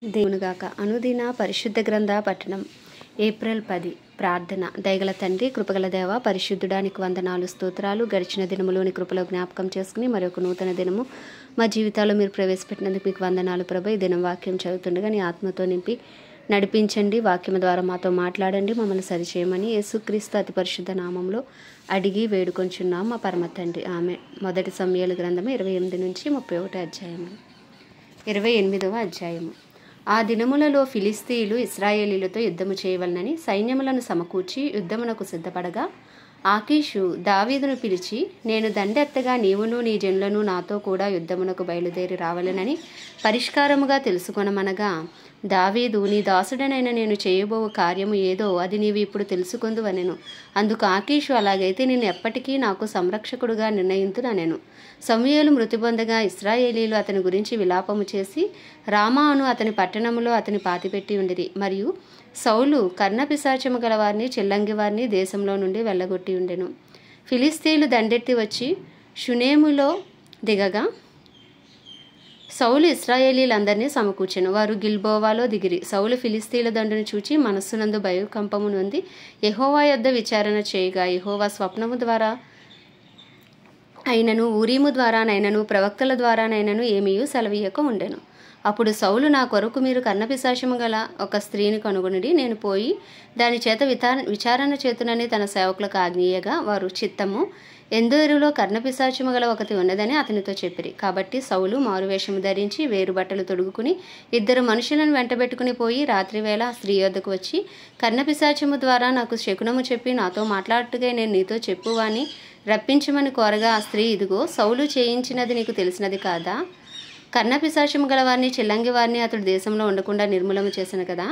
దేవునిగాక అనుదిన పరిశుద్ధ గ్రంథ పఠనం ఏప్రిల్ 10 ప్రార్థన. దయగల తండ్రి, కృపగల దేవ, పరిశుద్ధుడానికి వందనాలు, స్తోత్రాలు. గడిచిన దినములోని కృపలో జ్ఞాపకం చేసుకుని మరొక నూతన దినము మా జీవితాల్లో మీరు ప్రవేశపెట్టినందుకు మీకు వందనాలు ప్రభు. ఈ దినం వాక్యం చదువుతుండగా నీ ఆత్మతో నింపి నడిపించండి. వాక్యం ద్వారా మాతో మాట్లాడండి, మమ్మల్ని సరిచేయమని యేసుక్రీస్తు అతి పరిశుద్ధ నామంలో అడిగి వేడుకొంచున్నాం మా పరమ తండ్రి, ఆమె. మొదటి సమూయేలు గ్రంథము 28 నుంచి 31 అధ్యాయము. 28వ అధ్యాయము. ఆ దినములలో ఫిలిస్తీయులు ఇశ్రాయేలీలతో యుద్ధము చేయవలనని సైన్యములను సమకూర్చి యుద్ధమునకు సిద్ధపడగా ఆకీషు దావీదును పిలిచి, నేను దండెత్తగా నీవును నీ జనులను నాతో కూడా యుద్ధమునకు బయలుదేరి రావాలనని పరిష్కారముగా తెలుసుకొనమనగా, దావీదు, నీ దాసుడనైన నేను చేయబో కార్యము ఏదో అది నీవు ఇప్పుడు తెలుసుకొందువనెను. అందుకు ఆకీషు, అలాగైతే నేను ఎప్పటికీ నాకు సంరక్షకుడుగా నిర్ణయింతుననెను. సమూయేలు మృతి పొందగా ఇశ్రాయేలీలు అతని గురించి విలాపము చేసి రామా అను అతని పట్టణములో అతని పాతిపెట్టి ఉండిరి. మరియు సౌలు కర్ణపిశాచము గలవారిని చిల్లంగి వారిని దేశంలో నుండి వెళ్ళగొట్టి ఉండెను. ఫిలిస్తీయులు దండెత్తి వచ్చి షునేములో దిగగా సౌలు ఇశ్రాయేలీలందరినీ సమకూర్చెను. వారు గిల్బోవాలో దిగిరి. సౌలు ఫిలిస్తీయుల దండును చూచి మనస్సునందు భయకంపము నొంది యెహోవా యొద్ద విచారణ చేయగా, యెహోవా స్వప్నము ద్వారా అయినను ఊరీము ద్వారానైనను ప్రవక్తల ద్వారానైనను ఏమీయూ సెలవీయక ఉండెను. అప్పుడు సౌలు, నా కొరకు మీరు కర్ణపిశాచము గల ఒక స్త్రీని కనుగొనుడి, నేను పోయి దాని చేత విచారణ చేతునని తన సేవకులకు ఆజ్ఞేయగా, వారు చిత్తము, ఎందోరులో కర్ణపిశాచము గల ఒకటి ఉన్నదని అతనితో చెప్పిరి. కాబట్టి సౌలు మారువేషము ధరించి వేరు బట్టలు తొడుగుకుని 2 మనుషులను వెంటబెట్టుకుని పోయి రాత్రివేళ ఆ స్త్రీ వద్దకు వచ్చి, కర్ణపిశాచము ద్వారా నాకు శకునము చెప్పి నాతో మాట్లాడుటగా నేను నీతో చెప్పువాని రప్పించమని కోరగా, ఆ స్త్రీ, ఇదిగో సౌలు చేయించినది నీకు తెలిసినది కాదా? కర్ణపిశాచము గలవారిని చిల్లంగి వారిని అతడు దేశంలో ఉండకుండా నిర్మూలము చేసిన కదా.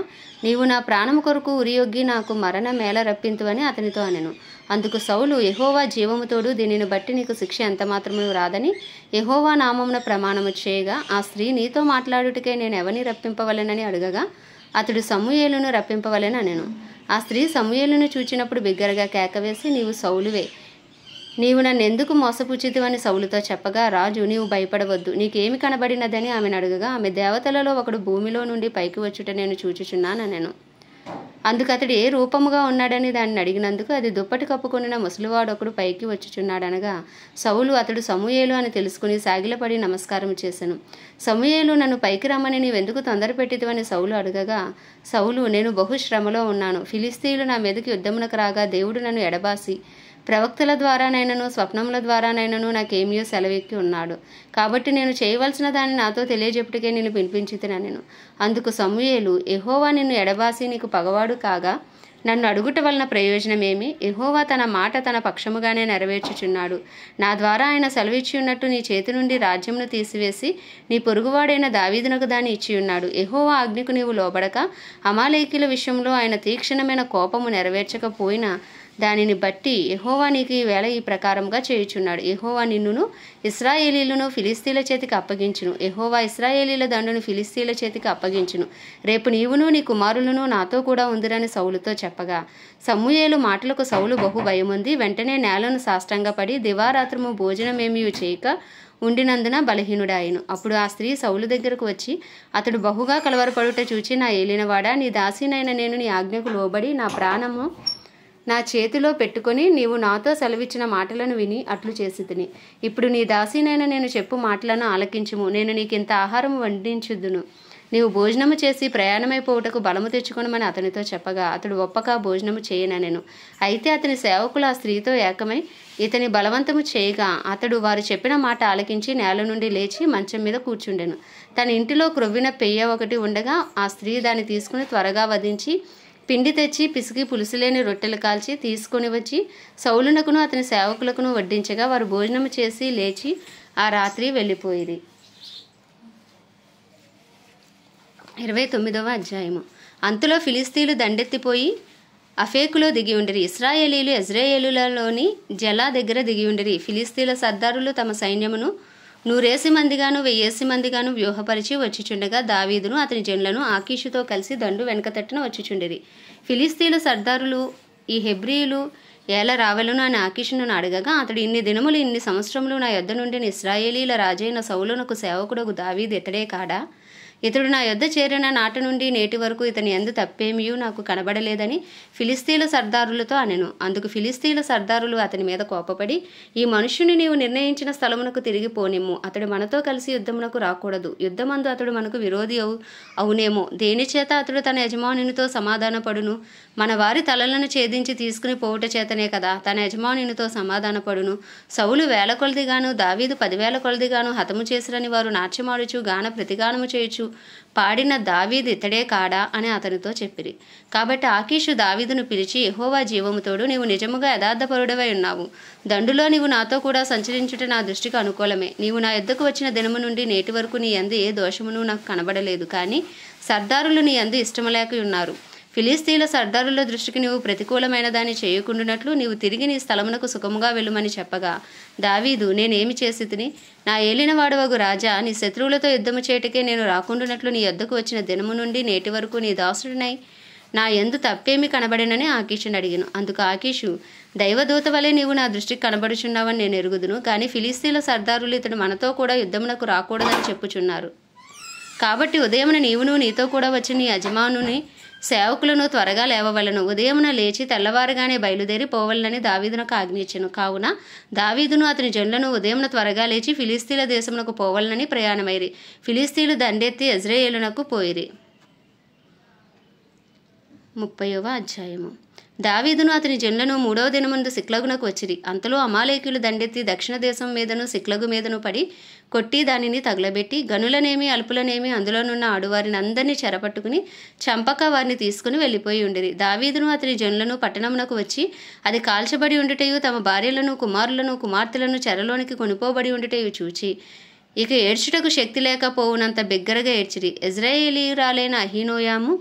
నీవు నా ప్రాణము కొరకు ఉరియొగ్గి నాకు మరణ మేళ రప్పింతువని అతనితో అనెను. అందుకు సౌలు, యెహోవా జీవముతోడు దీనిని బట్టి నీకు శిక్ష ఎంత మాత్రము రాదని యెహోవా నామమున ప్రమాణము చేయగా, ఆ స్త్రీ, నీతో మాట్లాడుటకే నేను ఎవరిని రప్పింపవలెనని అడగగా, అతడు సమూయేలును రప్పింపవలెని అనెను. ఆ స్త్రీ సమూయేలును చూచినప్పుడు బిగ్గరగా కేకవేసి, నీవు సౌలువే, నీవు నన్ను ఎందుకు మోసపుచ్చితివని సౌలుతో చెప్పగా, రాజు, నీవు భయపడవద్దు, నీకేమి కనబడినదని ఆమెను అడగగా, ఆమె, దేవతలలో ఒకడు భూమిలో నుండి పైకి వచ్చుట నేను చూచుచున్నానెను. అందుకు అతడు ఏ రూపముగా ఉన్నాడని దాన్ని అడిగినందుకు, అది దుప్పటి కప్పుకొనిన ముసలివాడు ఒకడు పైకి వచ్చుచున్నాడనగా, సౌలు అతడు సమూయేలు అని తెలుసుకుని సాగిలపడి నమస్కారం చేసెను. సమూయేలు, నన్ను పైకి రమ్మని నీవెందుకు తొందర పెట్టితివని సౌలు అడగగా, సౌలు, నేను బహుశ్రమలో ఉన్నాను. ఫిలిస్తీయులు నా మీదకి యుద్ధమునకు రాగా దేవుడు నన్ను ఎడబాసి ప్రవక్తల ద్వారానైనను స్వప్నముల ద్వారానైనను నాకేమియో సెలవెక్కి ఉన్నాడు. కాబట్టి నేను చేయవలసిన దాన్ని నాతో తెలియజెప్పుటికే నేను పిలిపించితినెను. అందుకు సమూయేలు, యెహోవా నిన్ను ఎడబాసి నీకు పగవాడు కాగా నన్ను అడుగుట వలన ప్రయోజనమేమి? యెహోవా తన మాట తన పక్షముగానే నెరవేర్చుచున్నాడు. నా ద్వారా ఆయన సెలవిచ్చి ఉన్నట్టు నీ చేతి నుండి రాజ్యమును తీసివేసి నీ పొరుగువాడైన దావీదునకు దాన్ని ఇచ్చి ఉన్నాడు. యెహోవా ఆజ్ఞకు నీవు లోబడక అమాలేకీయుల విషయంలో ఆయన తీక్షణమైన కోపము నెరవేర్చకపోయినా దానిని బట్టి యెహోవా నీకు ఈ వేళ ఈ ప్రకారంగా చేయుచున్నాడు. యెహోవా నిన్నును ఇశ్రాయేలీలను ఫిలిస్తీయుల చేతికి అప్పగించును. యెహోవా ఇశ్రాయేలీల దండును ఫిలిస్తీయుల చేతికి అప్పగించును. రేపు నీవును నీ కుమారులను నాతో కూడా ఉందిరని సౌలుతో చెప్పగా, సమూయేలు మాటలకు సౌలు బహు భయముంది. వెంటనే నేలను సాష్టాంగపడి దివారాత్రము భోజనమేమీ చేయక ఉండినందున బలహీనుడాయను. అప్పుడు ఆ స్త్రీ సౌలు దగ్గరకు వచ్చి, అతడు బహుగా కలవరపడుట చూచి, నా ఏలినవాడా, నీ దాసినైన నేను నీ ఆజ్ఞకు లోబడి నా ప్రాణము నా చేతిలో పెట్టుకొని నీవు నాతో సెలవిచ్చిన మాటలను విని అట్లు చేసి తిని. ఇప్పుడు నీ దాసినైన నేను చెప్పు మాటలను ఆలకించుము. నేను నీకింత ఆహారం వండించుదును. నీవు భోజనము చేసి ప్రయాణమైపోవుటకు బలము తెచ్చుకొనమని అతనితో చెప్పగా, అతడు ఒప్పక భోజనము చేయననెను. అయితే అతని సేవకులు ఆ స్త్రీతో ఏకమై ఇతని బలవంతము చేయగా, అతడు వారు చెప్పిన మాట ఆలకించి నేల నుండి లేచి మంచం మీద కూర్చుండెను. తన ఇంటిలో క్రొవ్విన పెయ్య ఒకటి ఉండగా ఆ స్త్రీ దాన్ని తీసుకుని త్వరగా వధించి పిండి తెచ్చి పిసికి పులుసులేని రొట్టెలు కాల్చి తీసుకొని వచ్చి సౌలునకును అతని సేవకులకును వడ్డించగా, వారు భోజనము చేసి లేచి ఆ రాత్రి వెళ్ళిపోయిరి. 29వ అధ్యాయము. అంతలో ఫిలిస్తీయులు దండెత్తిపోయి అఫేకులో దిగి ఉండిరి. ఇశ్రాయేలీలు యెజ్రెయేలులోని జలా దగ్గర దిగి ఉండిరి. ఫిలిస్తీయుల సర్దారులు తమ సైన్యమును 100 మందిగాను 1000 మందిగాను వ్యూహపరిచి వచ్చిచుండగా, దావీదును అతని జనులను ఆకీషుతో కలిసి దండు వెనకతట్టున వచ్చిచుండిరి. ఫిలిస్తీయుల సర్దారులు, ఈ హెబ్రీయులు ఎలా రావెలను అని ఆకీషును అడగగా, అతడు, ఇన్ని దినములు ఇన్ని సంవత్సరములు నా యొద్ద నుండి ఇశ్రాయేలీల రాజైన సౌలునకు సేవకుడగు దావీదు ఇతడే కాడా? ఇతడు నా యొద్ద చేరిన నాటి నుండి నేటి వరకు ఇతని యందు తప్పేమియూ నాకు కనబడలేదని ఫిలిస్తీన్ల సర్దారులతో అనెను. అందుకు ఫిలిస్తీన్ల సర్దారులు అతని మీద కోపపడి, ఈ మనుష్యుని నీవు నిర్ణయించిన స్థలమునకు తిరిగి పోనిమ్ము. అతడు మనతో కలిసి యుద్ధమునకు రాకూడదు. యుద్ధమందు అతడు మనకు విరోధి అవునేమో. దేనిచేత అతడు తన యజమానునితో సమాధానపడును? మన వారి తలలను ఛేదించి తీసుకుని పోవుట చేతనే కదా తన యజమానునితో సమాధానపడును. సౌలు 1000 కొలదిగాను దావీదు 10,000 కొలదిగాను హతము చేసిరని వారు నాట్యమాడుచు గాన ప్రతిగానము చేయుచు పాడిన దావీదు ఇతడే కాడా అని అతనితో చెప్పిరి. కాబట్టి ఆకీషు దావీదును పిలిచి, యెహోవా జీవముతోడు నీవు నిజముగా యథార్థపరుడవై ఉన్నావు. దండులో నీవు నాతో కూడా సంచరించుట నా దృష్టికి అనుకూలమే. నీవు నా యొద్దకు వచ్చిన దినము నుండి నేటి వరకు నీ యందు ఏ దోషమును నాకు కనబడలేదు. కానీ సర్దారులు నీ యందు ఇష్టము లేక ఉన్నారు. ఫిలిస్తీన్ల సర్దారుల దృష్టికి నీవు ప్రతికూలమైన దాన్ని చేయకుండానట్లు నీవు తిరిగి నీ స్థలమునకు సుఖముగా వెళ్ళుమని చెప్పగా, దావీదు, నేనేమి చేసి తిని? నా ఏలినవాడవగు రాజా, నీ శత్రువులతో యుద్ధము చేయటకే నేను రాకుండానట్లు నీ యొద్దకు వచ్చిన దినము నుండి నేటి వరకు నీ దాసుడినై నా యందు తప్పేమి కనబడినని ఆకీషుని అడిగాను. అందుకు ఆకీషు, దైవదూత వలె నీవు నా దృష్టికి కనబడుచున్నావని నేను ఎరుగుదును. కానీ ఫిలిస్తీన్ల సర్దారులు ఇతడు మనతో కూడా యుద్ధమునకు రాకూడదని చెప్పుచున్నారు. కాబట్టి ఉదయమున నీవును నీతో కూడా వచ్చి నీ యజమానుని సేవకులను త్వరగా లేవవలను. ఉదయమున లేచి తెల్లవారుగానే బయలుదేరి పోవలనని దావీదునకు ఆజ్ఞించెను. కావున దావీదును అతని జనులను ఉదయమున త్వరగా లేచి ఫిలిస్తీన్ల దేశమునకు పోవలనని ప్రయాణమైరి. ఫిలిస్తీన్లు దండెత్తి యెజ్రెయేలునకు పోయిరి. 30వ అధ్యాయము. దావీదును అతని జనులను 3వ దినమందు సిక్లగునకు వచ్చిరి. అంతలో అమాలేకీయులు దండెత్తి దక్షిణ దేశం మీదను సిక్లగు మీదను పడి కొట్టి దానిని తగలబెట్టి గనులనేమి అల్పులనేమి అందులోనున్న ఆడువారిని అందరినీ చెరపట్టుకుని చంపక వారిని తీసుకుని వెళ్ళిపోయి ఉండిరి. దావీదును అతని జనులను పట్టణమునకు వచ్చి అది కాల్చబడి ఉండుటయు తమ భార్యలను కుమారులను కుమార్తెలను చెరలోనికి కొనిపోబడి ఉండుటయు చూచి ఇక ఏడ్చుటకు శక్తి లేకపోవునంత బిగ్గరగా ఏడ్చిరి. యెజ్రెయేలీయురాలైన అహీనోయాము,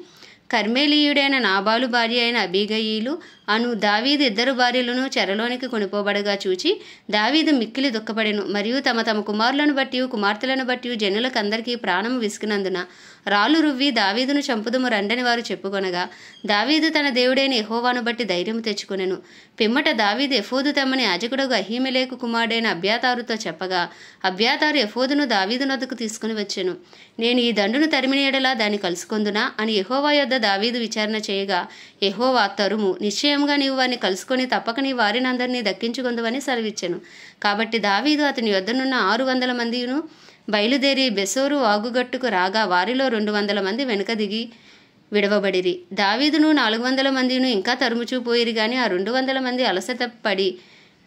కర్మేలీయుడైన నాబాలు భార్య అయిన అబీగయీలు అను దావీదు 2 భార్యలను చెరలోనికి కొనిపోబడగా చూచి దావీదు మిక్కిలి దుఃఖపడెను. మరియు తమ తమ కుమారులను బట్టి కుమార్తెలను బట్టి జనులకందరికీ ప్రాణము విసికినందున రాళ్ళు రువ్వి దావీదును చంపుదుము రండని వారు చెప్పుకొనగా, దావీదు తన దేవుడైన యెహోవాను బట్టి ధైర్యము తెచ్చుకొనెను. పిమ్మట దావీదు ఎఫోదు తెమ్మని యాజకుడగు అహీమెలెకు కుమారుడైన అబ్యాతారుతో చెప్పగా, అబ్యాతారు ఎఫోదును దావీదు నొద్దకు తీసుకుని వచ్చెను. నేను ఈ దండును తరిమిన యెడల దాన్ని కలుసుకొందునా అని యెహోవా యొద్ద దావీదు విచారణ చేయగా, యెహోవా, తరుము, నిశ్చయముగా నీవు వారిని కలుసుకొని తప్పక నీ వారినందరినీ దక్కించుకొందువని సెలవిచ్చెను. కాబట్టి దావీదు అతని యొద్దనున్న 600 మందిను బయలుదేరి బెసోరు వాగుగట్టుకు రాగా వారిలో 200 మంది వెనుక దిగి విడవబడిరి. దావీదును 400 మందిను ఇంకా తరుముచూపోయిరి. గాని ఆ 200 మంది అలసట పడి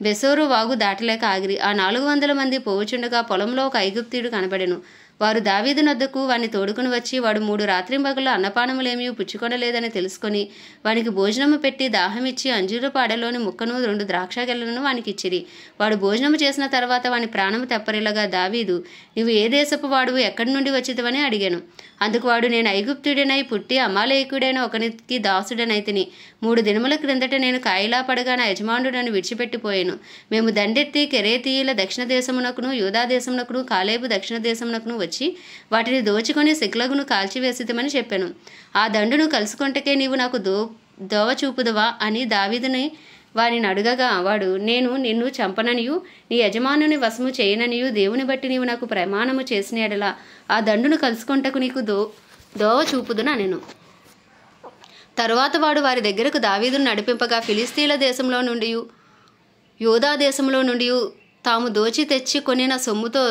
బెసోరు వాగు దాటలేక ఆగిరి. ఆ 400 మంది పోవుచుండగా పొలంలో ఒక ఐగుప్తీయుడు కనబడెను. వారు దావీదు నొద్దకు వాడిని తోడుకుని వచ్చి వాడు 3 రాత్రింబగళ్ళు అన్నపానములేమీ పుచ్చుకొనలేదని తెలుసుకొని వానికి భోజనము పెట్టి దాహమిచ్చి అంజూరపు అడలోని ముక్కను 2 ద్రాక్షగెలను వానికి ఇచ్చిరి. వాడు భోజనము చేసిన తర్వాత వాని ప్రాణము తెప్పరిల్లగా దావీదు, నీవు ఏ దేశపు వాడువు, ఎక్కడి నుండి వచ్చితివని అడిగాను. అందుకు వాడు, నేను ఐగుప్తుడినై పుట్టి అమాలేకుడైన ఒకనికి దాసుడనైతిని. 3 దినముల క్రిందట నేను కాయిలా పడగా నా యజమానుడు నన్ను విడిచిపెట్టిపోయాను. మేము దండెత్తి కెరేతీయుల దక్షిణ దేశమునకును యూదా దేశమునకును కాలేబు దక్షిణ దేశమునకును వచ్చి వాటిని దోచుకొని సిక్లగును కాల్చివేసితమని చెప్పాను. ఆ దండును కలుసుకొంటకే నీవు నాకు దోవ చూపుదవా అని దావీదుని వారిని అడుగగా, వాడు, నేను నిన్ను చంపననియు నీ యజమానుని వశము చేయననియు దేవుని బట్టి నీవు నాకు ప్రమాణము చేసిన యెడల ఆ దండును కలుసుకొంటకు నీకు దోవ చూపుదునా నేను. తరువాత వాడు వారి దగ్గరకు దావీదును నడిపింపగా ఫిలిస్తీన్ల దేశంలో నుండి యూదా దేశంలో నుండి తాము దోచి తెచ్చి కొనిన సొమ్ముతో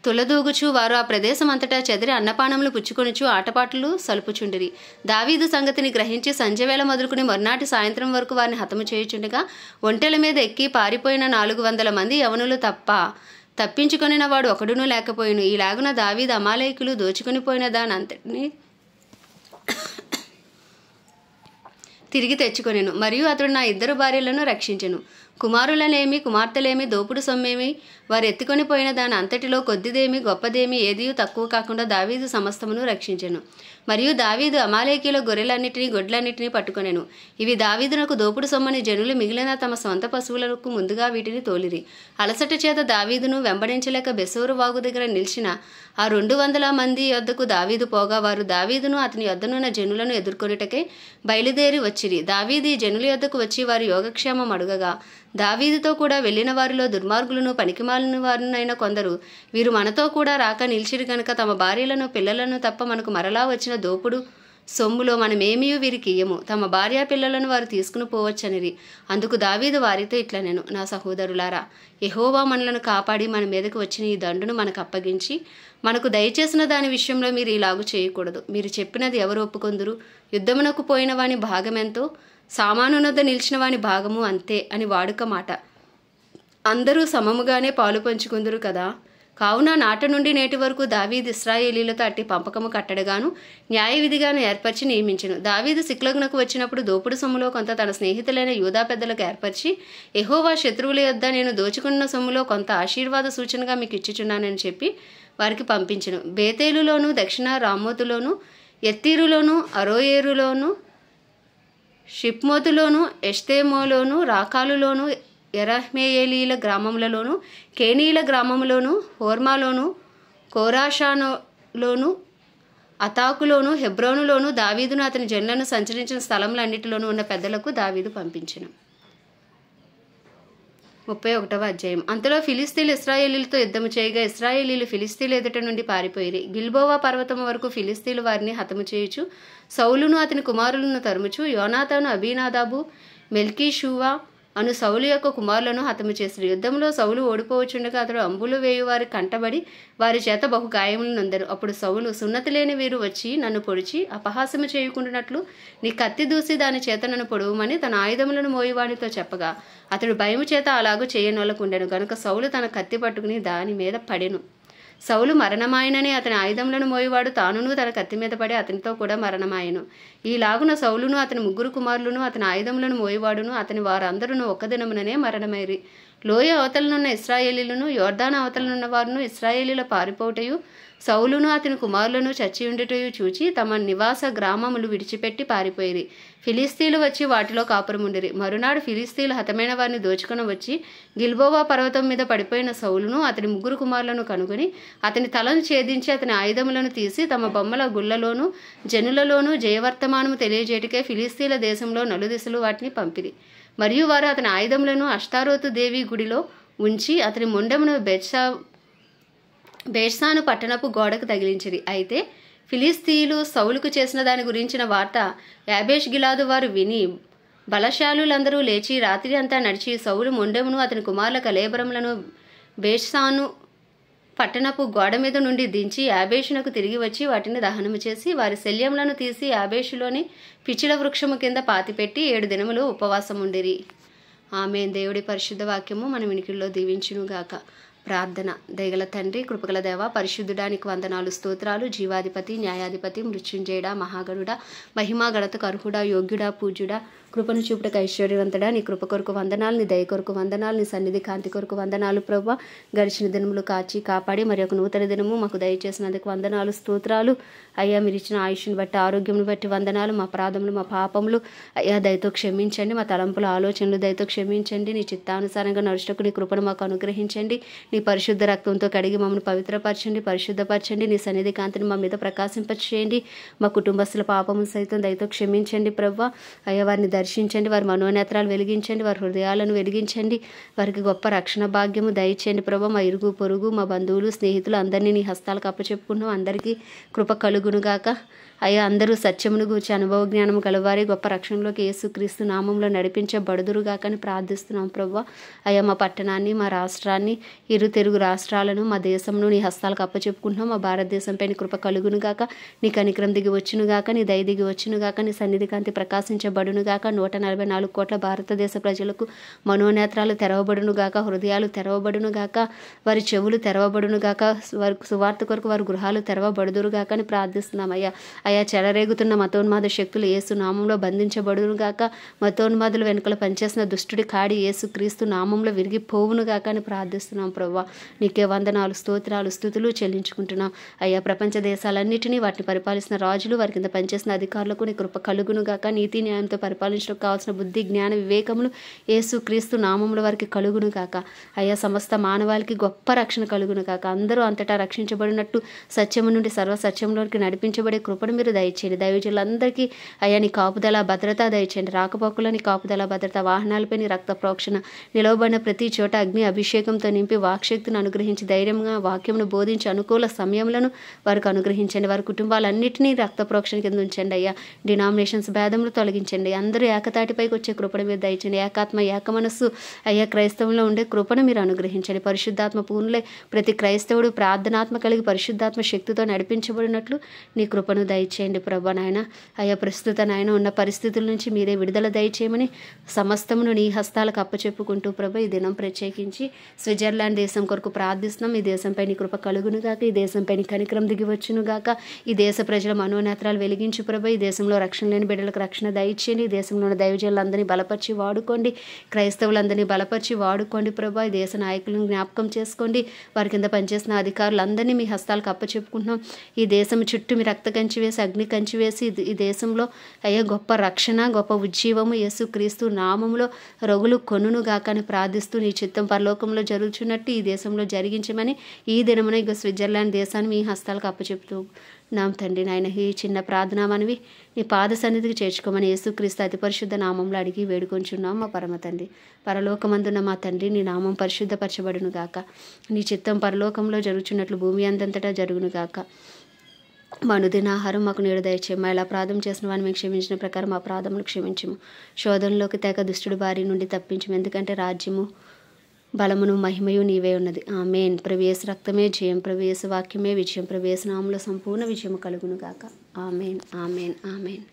తులదూగుచు వారు ఆ ప్రదేశం అంతటా చెదిరి అన్నపానములు పుచ్చుకొనుచు ఆటపాటలు సలుపుచుండిరి. దావీదు సంగతిని గ్రహించి సంధ్యవేళ మొదలుకుని మర్నాటి సాయంత్రం వరకు వారిని హతము చేయుచుండగా ఒంటెల మీద ఎక్కి పారిపోయిన 400 మంది యవనులు తప్పించుకొనిన వాడు ఒకడునూ లేకపోయిను. ఈలాగున దావీదు అమాలేకులు దోచుకుని పోయిన దానంతటిని తిరిగి తెచ్చుకొనెను. మరియు అతడు నా 2 భార్యలను రక్షించెను. కుమారులనేమి కుమార్తెలేమి దోపుడు సొమ్మేమి వారు ఎత్తుకొని పోయిన దాని అంతటిలో కొద్దిదేమి గొప్పదేమి ఏదియూ తక్కువ కాకుండా దావీదు సమస్తమును రక్షించెను. మరియు దావీదు అమాలేకీయుల గొర్రెలన్నిటినీ గొడ్లన్నిటినీ పట్టుకొనెను. ఇవి దావీదునకు దోపుడు సొమ్మని జనులు మిగిలిన తమ సొంత పశువులకు ముందుగా వీటిని తోలిరి. అలసట చేత దావీదును వెంబడించలేక బెసోరు వాగు దగ్గర నిలిచిన ఆ 200 మంది యొద్దకు దావీదు పోగా వారు దావీదును అతని యొద్దనున్న జనులను ఎదుర్కొనుటకే బయలుదేరి వచ్చిరి. దావీదు ఈ జనుల యొద్దకు వచ్చి వారి యోగక్షేమం అడుగగా దావీదుతో కూడా వెళ్ళిన వారిలో దుర్మార్గులను పనికిమాలిన వారినైనా కొందరు వీరు మనతో కూడా రాక నిలిచిరు గనుక తమ భార్యలను పిల్లలను తప్ప మనకు మరలా వచ్చిన దోపుడు సొమ్ములో మనమేమీ వీరికి ఇయ్యము, తమ భార్యా పిల్లలను వారు తీసుకుని పోవచ్చనిరి. అందుకు దావీదు వారితో ఇట్లా నేను, నా సహోదరులారా, యెహోవా మనలను కాపాడి మన మీదకు వచ్చిన ఈ దండును మనకు అప్పగించి మనకు దయచేసిన దాని విషయంలో మీరు ఇలాగు చేయకూడదు. మీరు చెప్పినది ఎవరు ఒప్పుకొందురు? యుద్ధమునకు పోయిన వాని భాగమెంతో సామానునొద్ద నిలిచిన వాని భాగము అంతే అని వాడుక మాట. అందరూ సమముగానే పాలు పంచుకుందురు కదా. కావున నాట నుండి నేటి వరకు దావీదు ఇశ్రాయేలీలతో అట్టి పంపకము కట్టడగాను న్యాయ విధిగాను ఏర్పరిచి నియమించెను. దావీదు సిక్లగునకు వచ్చినప్పుడు దోపుడు సొమ్ములో కొంత తన స్నేహితులైన యూదా పెద్దలకు ఏర్పరిచి, యెహోవా శత్రువుల యొద్ద నేను దోచుకున్న సొమ్ములో కొంత ఆశీర్వాద సూచనగా మీకు ఇచ్చుచున్నానని చెప్పి వారికి పంపించెను. బేతేలులోను, దక్షిణ రామోతులోను, ఎత్తీరులోను, అరోయేరులోను, షిప్మోతులోను, ఎష్టేమోలోను, రాకాలులోను, ఎరహ్మేయేలీల గ్రామములలోను, కేనీల గ్రామములోను, హోర్మాలోను, కోరాషానులోను, అతాకులోను, హెబ్రోనులోను దావీదును అతని జనులను సంచరించిన స్థలములన్నిటిలోనూ ఉన్న పెద్దలకు దావీదు పంపించెను. 31వ అధ్యాయం. అంతలో ఫిలిస్తీన్లు ఇశ్రాయేలీలతో యుద్ధము చేయగా ఇశ్రాయేలీలు ఫిలిస్తీన్ల ఎదుట నుండి పారిపోయిరి. గిల్బోవా పర్వతము వరకు ఫిలిస్తీన్లు వారిని హతము చేయుచు సౌలును అతని కుమారులను తరుముచు యోనాతాను, అబీనాదాబు, మెల్కీషూవా అను సౌలు యొక్క కుమారులను హతము చేసిరి. యుద్ధంలో సౌలు ఓడిపోవచ్చుండగా అతడు అంబులు వేయు వారి కంటబడి వారి చేత బహు గాయములు నొందెను. అప్పుడు సౌలు, సున్నతి లేని వీరు వచ్చి నన్ను పొడిచి అపహాస్యము చేయకుండానట్లు నీ కత్తి దూసి దాని చేత నన్ను పొడవుమని తన ఆయుధములను మోయువానితో చెప్పగా అతడు భయము చేత అలాగూ చేయనొల్లకుండెను. గనుక సౌలు తన కత్తి పట్టుకుని దాని మీద పడెను. సౌలు మరణమాయనని అతని ఆయుధములను మోయువాడు తానును తన కత్తి మీద పడి అతనితో కూడా మరణమాయను. ఈలాగున సౌలును అతని 3 కుమారులను అతని ఆయుధములను మోయువాడును అతని వారందరూ ఒక్క దినముననే మరణమైరి. లోయ అవతలనున్న ఇశ్రాయేలీలను, యోర్దాను అవతలనున్న వారును ఇశ్రాయేలీల పారిపోటయు సౌలును అతని కుమారులను చచ్చియుండుటయు చూచి తమ నివాస గ్రామములు విడిచిపెట్టి పారిపోయిరి. ఫిలిస్తీన్లు వచ్చి వాటిలో కాపురముండిరి. మరునాడు ఫిలిస్తీన్లు హతమైన వారిని దోచుకొని వచ్చి గిల్బోవా పర్వతం మీద పడిపోయిన సౌలును అతని 3 కుమారులను కనుగొని అతని తలను ఛేదించి అతని ఆయుధములను తీసి తమ బొమ్మల గుళ్లలోను జనులలోనూ జయవర్తమానము తెలియజేయటకే ఫిలిస్తీన్ల దేశంలో నలుదిశలు వాటిని పంపిరి. మరియు వారు అతని ఆయుధములను అష్టారోతు దేవి గుడిలో ఉంచి అతని మొండెమును బేత్షాను పట్టణపు గోడకు తగిలించిరి. అయితే ఫిలిస్తీయులు సౌలుకు చేసిన దాని గురించిన వార్త యాబేష్ గిలాదు వారు విని బలశాలులందరూ లేచి రాత్రి అంతా నడిచి సౌలు మొండెమును అతని కుమారుల కళేబరములను బేత్షాను పట్టణపు గోడ మీద నుండి దించి యాబేషునకు తిరిగి వచ్చి వాటిని దహనము చేసి వారి శల్యములను తీసి యాబేషులోని పిచ్చిల వృక్షము కింద పాతిపెట్టి 7 దినములు ఉపవాసం ఉండిరి. ఆమేన్. దేవుడి పరిశుద్ధ వాక్యము మన వినికిడిలో దీవించునుగాక. ప్రార్థన. దయగల తండ్రి, కృపగల దేవ, పరిశుద్ధుడానికి వందనాలు, స్తోత్రాలు. జీవాధిపతి, న్యాయాధిపతి, మృత్యుంజయుడా, మహాగణుడా, మహిమా గణతకు అర్హుడా, యోగ్యుడా, పూజ్యుడా, కృపను చూపుటకు ఐశ్వర్యవంతుడా, నీ కృప కొరకు వందనాలు, నీ దయ కొరకు వందనాలు, నీ సన్నిధి కాంతి కొరకు వందనాలు ప్రభువా. గడిచిన దినములు కాచి కాపాడి మరి ఒక నూతన దినము మాకు దయచేసినందుకు వందనాలు, స్తోత్రాలు. అయ్యా, మీరు ఇచ్చిన ఆయుష్ని బట్టి, ఆరోగ్యం బట్టి వందనాలు. మా అపరాధములు, మా పాపములు అయ్యా దయతో క్షమించండి. మా తలంపుల ఆలోచనలు దయతో క్షమించండి. నీ చిత్తానుసారంగా నడుచుటకు నీ కృపను మాకు అనుగ్రహించండి. నీ పరిశుద్ధ రక్తంతో కడిగి మమ్మల్ని పవిత్రపరచండి, పరిశుద్ధపరచండి. నీ సన్నిధి కాంతిని మా మీద ప్రకాశింపచేయండి. మా కుటుంబస్తుల పాపము సైతం దయతో క్షమించండి ప్రభువా. అయ్యా, వారిని దర్శించండి, వారి మనోనేత్రాలు వెలిగించండి, వారి హృదయాలను వెలిగించండి, వారికి గొప్ప రక్షణ భాగ్యము దయచేయండి ప్రభా. మా ఇరుగు పొరుగు, మా బంధువులు, స్నేహితులు అందరినీ నీ హస్తాలకు అప్పచెప్పుకున్నాం. అందరికీ కృప కలుగునుగాక. అయ్యా, అందరూ సత్యమును గూర్చి అనుభవ జ్ఞానము కలవారి గొప్ప రక్షణలోకి యేసుక్రీస్తు నామంలో నడిపించబడుదురుగాక అని ప్రార్థిస్తున్నాం ప్రభువా. అయ్యా, మా పట్టణాన్ని, మా రాష్ట్రాన్ని, ఇరు తెలుగు రాష్ట్రాలను, మా దేశంను నీ హస్తాలకు అప్పచెప్పుకుంటున్నాం. మా భారతదేశంపై నీ కృప కలుగునుగాక. నీ కనికరం దిగి వచ్చునుగాక, నీ దయ దిగి వచ్చునుగాక, నీ సన్నిధి కాంతి ప్రకాశించబడునుగాక. 144 కోట్ల భారతదేశ ప్రజలకు మనోనేత్రాలు తెరవబడునుగాక, హృదయాలు తెరవబడునుగాక, వారి చెవులు తెరవబడునుగాక, వారి సువార్త కొరకు వారి గృహాలు తెరవబడుదురుగాక అని ప్రార్థిస్తున్నాం. అయ్యా, చెలరేగుతున్న మతోన్మాద శక్తులు యేసు నామంలో బంధించబడునుగాక. మతోన్మాదులు వెనుకలు పనిచేసిన దుష్టుడి కాడి యేసు క్రీస్తు నామంలో విరిగిపోవునుగాక అని ప్రార్థిస్తున్నాం ప్రభువా. నీకే వందనాలు, స్తోత్రాలు, స్తుతులు చెల్లించుకుంటున్నాం. అయ్యా, ప్రపంచ దేశాలన్నిటినీ, వాటిని పరిపాలిస్తున్న రాజులు, వారి కింద పనిచేసిన అధికారులకు నీ కృప కలుగునుగాక. నీతి న్యాయంతో పరిపాలించడానికి కావాల్సిన బుద్ధి, జ్ఞాన, వివేకములు యేసు క్రీస్తు నామంలో వారికి కలుగునుగాక. అయ్యా, సమస్త మానవాళికి గొప్ప రక్షణ కలుగునుగాక. అందరూ అంతటా రక్షించబడినట్టు సత్యము నుండి సర్వ సత్యంలోకి నడిపించబడే కృపను మీరు దయచేయండి. దైవజనులందరికీ అయ్యా నీ కాపుదల భద్రత దయచేయండి. రాకపోకలో నీ కాపుదల భద్రత, వాహనాలపై నీ రక్త ప్రోక్షణ, నిలవబడిన ప్రతి చోట అగ్ని అభిషేకంతో నింపి వాక్శక్తిని అనుగ్రహించి ధైర్యంగా వాక్యమును బోధించి అనుకూల సమయములను వారికి అనుగ్రహించండి. వారి కుటుంబాలన్నింటినీ రక్త ప్రోక్షణ కింద ఉంచండి అయ్యా. డినామినేషన్స్ భేదములు తొలగించండి. అందరూ ఏకతాటిపైకి వచ్చే కృపను మీరు దయచండి. ఏకాత్మ ఏక మనస్సు అయ్యా క్రైస్తవంలో ఉండే కృపను మీరు అనుగ్రహించండి. పరిశుద్ధాత్మ పూర్ణులై ప్రతి క్రైస్తవుడు ప్రార్థనాత్మ కలిగి పరిశుద్ధాత్మ శక్తితో నడిపించబడినట్లు నీ కృపను దయచేయండి ప్రభా నాయన. అయ్యా ప్రస్తుత నాయన ఉన్న పరిస్థితుల నుంచి మీరే విడుదల దయచేయమని సమస్తమును నీ హస్తాలకు అప్పచెప్పుకుంటూ ప్రభా ఈ దినం ప్రత్యేకించి స్విట్జర్లాండ్ దేశం కొరకు ప్రార్థిస్తున్నాం. ఈ దేశంపై నీ కృప కలుగును గాక, ఈ దేశంపై నీ కనికరం దిగివచ్చును గాక. ఈ దేశ ప్రజల మనోనేత్రాలు వెలిగించు ప్రభా. ఈ దేశంలో రక్షణ లేని బిడ్డలకు రక్షణ దయచేయండి. ఈ దేశంలో ఉన్న దైవజనులందరినీ బలపరిచి వాడుకోండి. క్రైస్తవులందరినీ బలపరిచి వాడుకోండి ప్రభా. ఈ దేశ నాయకులను జ్ఞాపకం చేసుకోండి. వారి కింద పనిచేసిన అధికారులందరినీ మీ హస్తాలకు అప్పచెప్పుకుంటున్నాం. ఈ దేశం చుట్టూ మీ రక్త కంచి వేసి అగ్ని కంచి వేసి ఈ దేశంలో అయ్యా గొప్ప రక్షణ గొప్ప ఉజ్జీవము యేసు క్రీస్తు నామములో రగులు కొనును గాక అని ప్రార్థిస్తూ నీ చిత్తం పరలోకంలో జరుగుతున్నట్టు ఈ దేశంలో జరిగించమని ఈ దినమున ఇక స్విట్జర్లాండ్ దేశాన్ని మీ హస్తాలకు అప్పచెప్తూ నామ తండ్రి నాయన ఈ చిన్న ప్రార్థన మనవి నీ పాద సన్నిధికి చేర్చుకోమని యేసుక్రీస్తు అతి పరిశుద్ధ నామంలో అడిగి వేడుకొంచున్నాం మా పరమ తండ్రి. పరలోకమందున్న మా తండ్రి నీ నామం పరిశుద్ధపరచబడును గాక. నీ చిత్తం పరలోకంలో జరుగుచున్నట్లు భూమి అందంతటా జరుగును గాక. మా అనుదిన ఆహారం మాకు నేడు దయచేయము. ఎలా అపరాధం చేసిన వారిని మేము క్షమించిన ప్రకారం మా అపరాధములు క్షమించము. శోధనలోకి తెగ దుష్టుడి బారి నుండి తప్పించము. ఎందుకంటే రాజ్యము బలమును మహిమయు నీవే ఉన్నది. ఆమేన్. ప్రభు యేసు రక్తమే జయం, ప్రభు యేసు వాక్యమే విజయం, ప్రభు యేసు నామములో సంపూర్ణ విజయము కలుగును గాక. ఆమేన్ ఆమేన్ ఆమేన్.